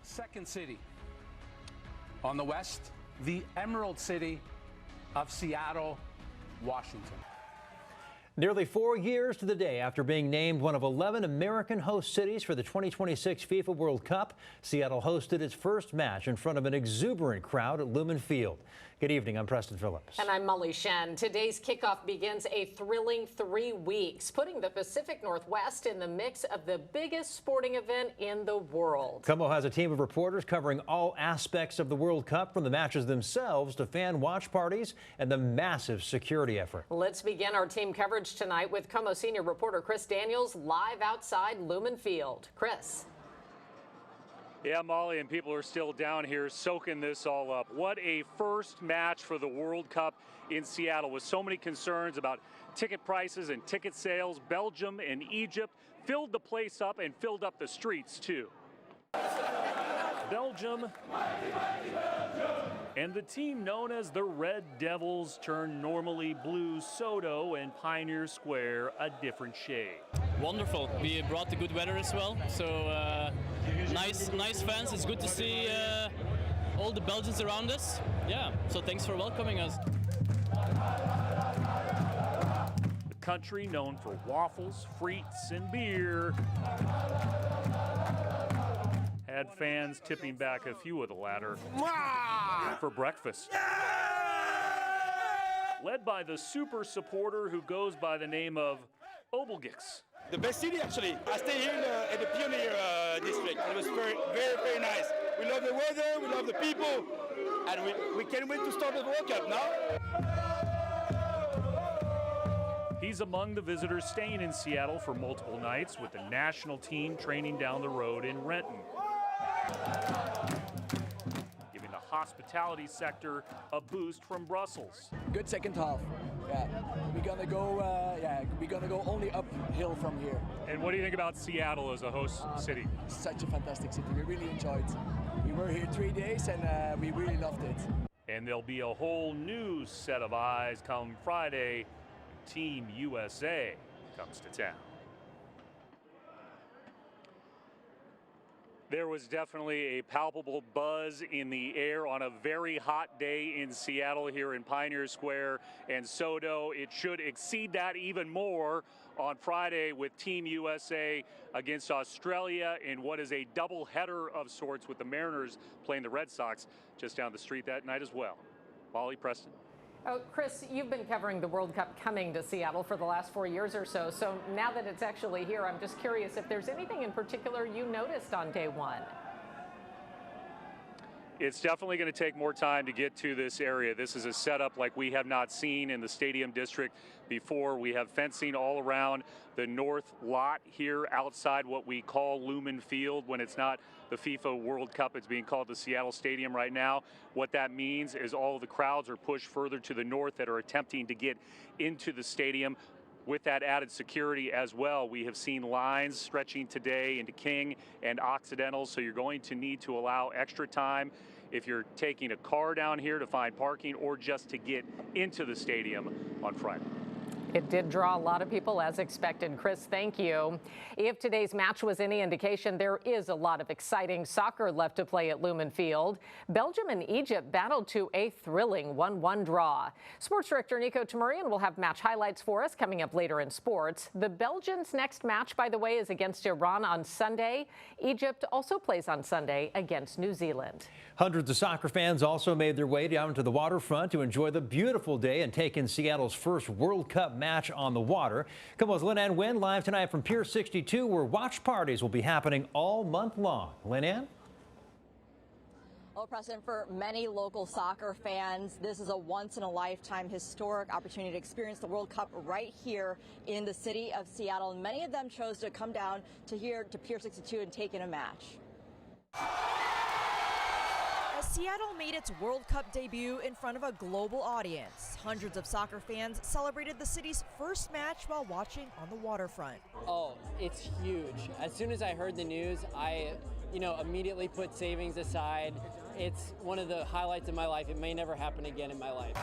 second city on the west, the Emerald City of Seattle, Washington. Nearly 4 years to the day after being named one of 11 American host cities for the 2026 FIFA World Cup, Seattle hosted its first match in front of an exuberant crowd at Lumen Field. Good evening, I'm Preston Phillips. And I'm Molly Shen. Today's kickoff begins a thrilling 3 weeks, putting the Pacific Northwest in the mix of the biggest sporting event in the world. KOMO has a team of reporters covering all aspects of the World Cup, from the matches themselves to fan watch parties and the massive security effort. Let's begin our team coverage tonight with KOMO senior reporter Chris Daniels live outside Lumen Field. Chris. Yeah, Molly, and people are still down here soaking this all up. What a first match for the World Cup in Seattle, with so many concerns about ticket prices and ticket sales. Belgium and Egypt filled the place up and filled up the streets too. Belgium and the team known as the Red Devils turned normally blue Soto and Pioneer Square a different shade. Wonderful. We brought the good weather as well, so nice fans. It's good to see all the Belgians around us. Yeah, so thanks for welcoming us. The country known for waffles, frites, and beer had fans tipping back a few of the latter for breakfast. Led by the super supporter who goes by the name of Obelgix. The best city, actually. I stay here in the Pioneer district. It was very nice. We love the weather, we love the people, and we can't wait to start the World Cup now. He's among the visitors staying in Seattle for multiple nights, with the national team training down the road in Renton, giving the hospitality sector a boost from Brussels. Good second half. Yeah, we're gonna go only uphill from here. And what do you think about Seattle as a host city? Such a fantastic city. We really enjoyed it. We were here 3 days and we really loved it. And there'll be a whole new set of eyes come Friday. Team USA comes to town. There was definitely a palpable buzz in the air on a very hot day in Seattle here in Pioneer Square and Soto. It should exceed that even more on Friday with Team USA against Australia in what is a doubleheader of sorts, with the Mariners playing the Red Sox just down the street that night as well. Molly, Preston. Oh, Chris, you've been covering the World Cup coming to Seattle for the last 4 years or so. So now that it's actually here, I'm just curious if there's anything in particular you noticed on day one. It's definitely going to take more time to get to this area. This is a setup like we have not seen in the stadium district before. We have fencing all around the north lot here outside what we call Lumen Field. When it's not the FIFA World Cup, it's being called the Seattle Stadium right now. What that means is all the crowds are pushed further to the north that are attempting to get into the stadium. With that added security as well, we have seen lines stretching today into King and Occidental, so you're going to need to allow extra time if you're taking a car down here to find parking or just to get into the stadium on Friday. It did draw a lot of people, as expected. Chris, thank you. If today's match was any indication, there is a lot of exciting soccer left to play at Lumen Field. Belgium and Egypt battled to a thrilling 1-1 draw. Sports director Nico Tamurian will have match highlights for us coming up later in sports. The Belgians' next match, by the way, is against Iran on Sunday. Egypt also plays on Sunday against New Zealand. Hundreds of soccer fans also made their way down to the waterfront to enjoy the beautiful day and take in Seattle's first World Cup match on the water. KOMO's Lynn Wynn live tonight from Pier 62, where watch parties will be happening all month long. Lynn? Well, Preston, for many local soccer fans, this is a once-in-a-lifetime historic opportunity to experience the World Cup right here in the city of Seattle. And many of them chose to come down to Pier 62 and take in a match. As Seattle made its World Cup debut in front of a global audience, hundreds of soccer fans celebrated the city's first match while watching on the waterfront. Oh, it's huge. As soon as I heard the news, I immediately put savings aside it's one of the highlights of my life. It may never happen again in my life.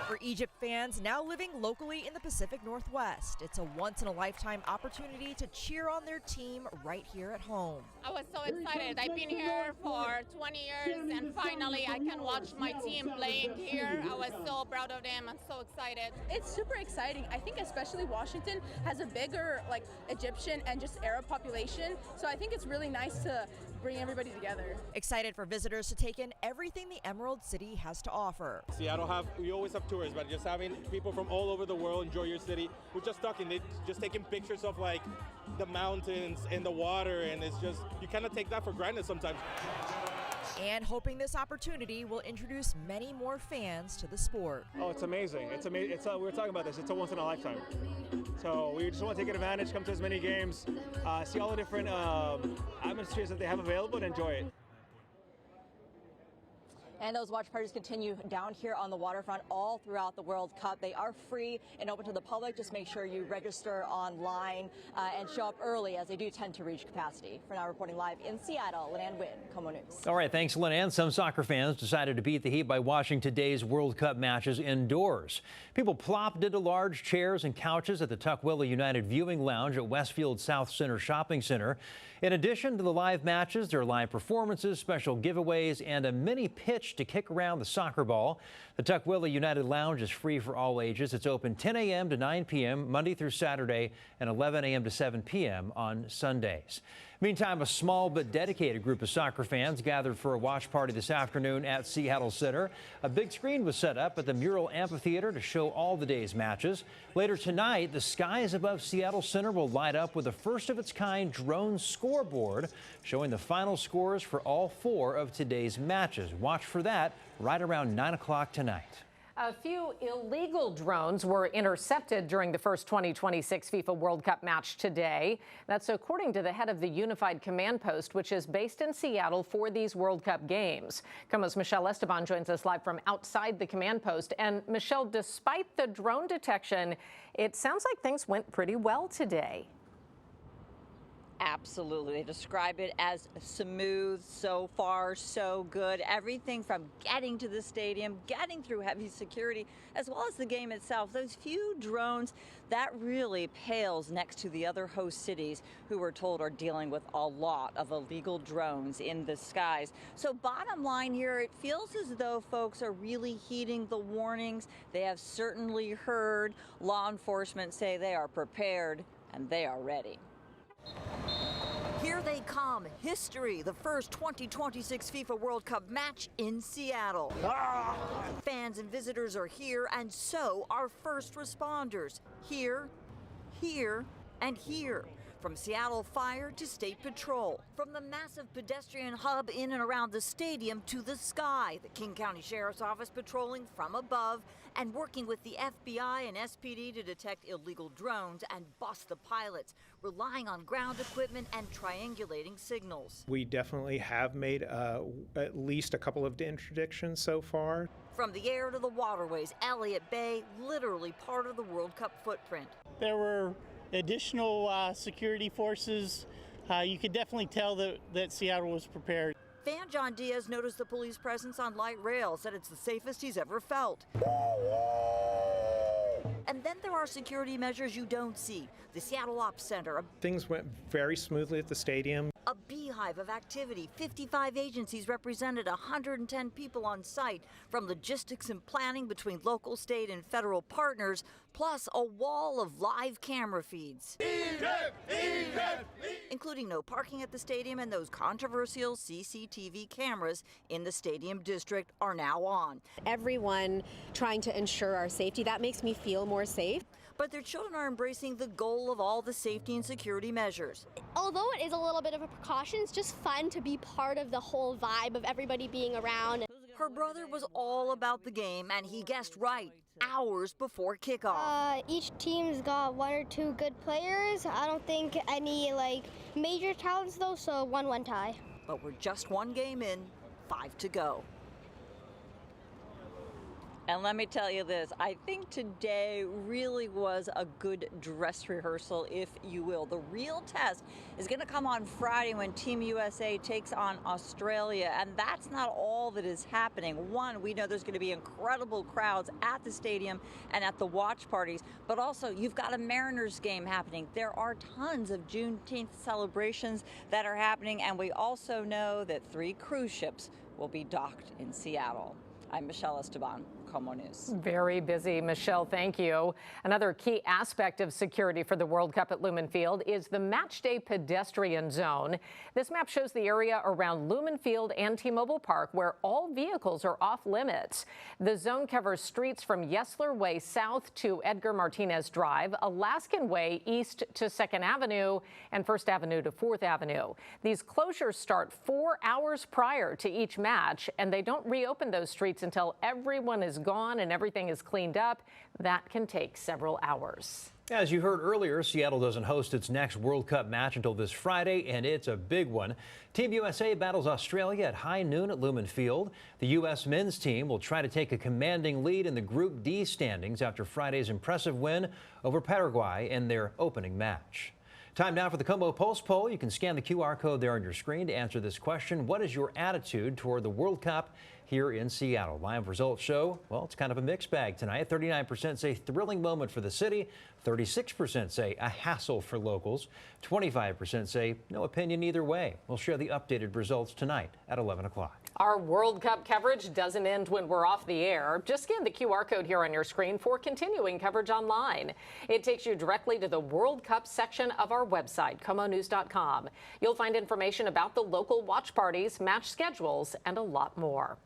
For Egypt fans now living locally in the Pacific Northwest, it's a once-in-a-lifetime opportunity to cheer on their team right here at home. I was so excited. I've been here for 20 years, and finally I can watch my team playing here. I was so proud of them. I'm so excited. It's super exciting. I think especially Washington has a bigger Egyptian and just Arab population, so I think it's really nice to bring everybody together. Excited for visitors to take in everything the Emerald City has to offer. We always have tours, but just having people from all over the world enjoy your city. We're just talking, they just taking pictures of the mountains and the water, and it's just, you kind of take that for granted sometimes. And hoping this opportunity will introduce many more fans to the sport. Oh, it's amazing. It's amazing. We were talking about this. It's a once in a lifetime. So we just want to take advantage, come to as many games, see all the different atmospheres that they have available, and enjoy it. And those watch parties continue down here on the waterfront all throughout the World Cup. They are free and open to the public. Just make sure you register online and show up early, as they do tend to reach capacity. For now, reporting live in Seattle, Lynn Wynn, KOMO News. All right, thanks, Lynn. Some soccer fans decided to beat the heat by watching today's World Cup matches indoors. People plopped into large chairs and couches at the Tukwila United Viewing Lounge at Westfield South Center Shopping Center. In addition to the live matches, there are live performances, special giveaways, and a mini pitch to kick around the soccer ball. The Tukwila United Lounge is free for all ages. It's open 10 a.m. to 9 p.m. Monday through Saturday and 11 a.m. to 7 p.m. on Sundays. Meantime, a small but dedicated group of soccer fans gathered for a watch party this afternoon at Seattle Center. A big screen was set up at the Mural Amphitheater to show all the day's matches. Later tonight, the skies above Seattle Center will light up with a first-of-its-kind drone scoreboard showing the final scores for all 4 of today's matches. Watch for that right around 9 o'clock tonight. A few illegal drones were intercepted during the first 2026 FIFA World Cup match today. That's according to the head of the Unified Command Post, which is based in Seattle for these World Cup games. KOMO's Michelle Esteban joins us live from outside the command post. And Michelle, despite the drone detection, it sounds like things went pretty well today. Absolutely. They describe it as smooth, so far, so good. Everything from getting to the stadium, getting through heavy security, as well as the game itself. Those few drones, that really pales next to the other host cities who we're told are dealing with a lot of illegal drones in the skies. So bottom line here, it feels as though folks are really heeding the warnings. They have certainly heard. Law enforcement say they are prepared and they are ready. Here they come, history, the first 2026 FIFA World Cup match in Seattle. Fans and visitors are here, and so are first responders. Here, here, and here. From Seattle Fire to State Patrol. From the massive pedestrian hub in and around the stadium to the sky. The King County Sheriff's Office patrolling from above and working with the FBI and SPD to detect illegal drones and bust the pilots, relying on ground equipment and triangulating signals. We definitely have made at least a couple of interdictions so far. From the air to the waterways, Elliott Bay, literally part of the World Cup footprint. There were additional security forces. You could definitely tell that Seattle was prepared. Fan John Diaz noticed the police presence on light rail, said it's the safest he's ever felt. And then there are security measures you don't see. The Seattle Ops Center. Things went very smoothly at the stadium. A beehive of activity, 55 agencies represented, 110 people on site, from logistics and planning between local, state, and federal partners, plus a wall of live camera feeds. Including no parking at the stadium, and those controversial CCTV cameras in the stadium district are now on. Everyone trying to ensure our safety, that makes me feel more safe. But their children are embracing the goal of all the safety and security measures. Although it is a little bit of a precaution, it's just fun to be part of the whole vibe of everybody being around. Her brother was all about the game, and he guessed right, hours before kickoff. Each team's got 1 or 2 good players. I don't think any major talents though, so 1-1 tie. But we're just 1 game in, 5 to go. And let me tell you this, I think today really was a good dress rehearsal, if you will. The real test is going to come on Friday when Team USA takes on Australia, and that's not all that is happening. One, we know there's going to be incredible crowds at the stadium and at the watch parties, but also you've got a Mariners game happening. There are tons of Juneteenth celebrations that are happening, and we also know that 3 cruise ships will be docked in Seattle. I'm Michelle Esteban, KOMO News. Very busy, Michelle, thank you. Another key aspect of security for the World Cup at Lumen Field is the matchday pedestrian zone. This map shows the area around Lumen Field and T-Mobile Park where all vehicles are off limits. The zone covers streets from Yesler Way south to Edgar Martinez Drive, Alaskan Way east to 2nd Avenue, and 1st Avenue to 4th Avenue. These closures start 4 hours prior to each match, and they don't reopen those streets until everyone is gone and everything is cleaned up. That can take several hours. As you heard earlier, Seattle doesn't host its next World Cup match until this Friday, and it's a big one. Team USA battles Australia at high noon at Lumen Field. The U.S. men's team will try to take a commanding lead in the Group D standings after Friday's impressive win over Paraguay in their opening match. Time now for the KOMO Pulse Poll. You can scan the QR code there on your screen to answer this question. What is your attitude toward the World Cup here in Seattle? Live results show, well, it's kind of a mixed bag tonight. 39% say thrilling moment for the city. 36% say a hassle for locals. 25% say no opinion either way. We'll share the updated results tonight at 11 o'clock. Our World Cup coverage doesn't end when we're off the air. Just scan the QR code here on your screen for continuing coverage online. It takes you directly to the World Cup section of our website, KOMOnews.com. You'll find information about the local watch parties, match schedules, and a lot more.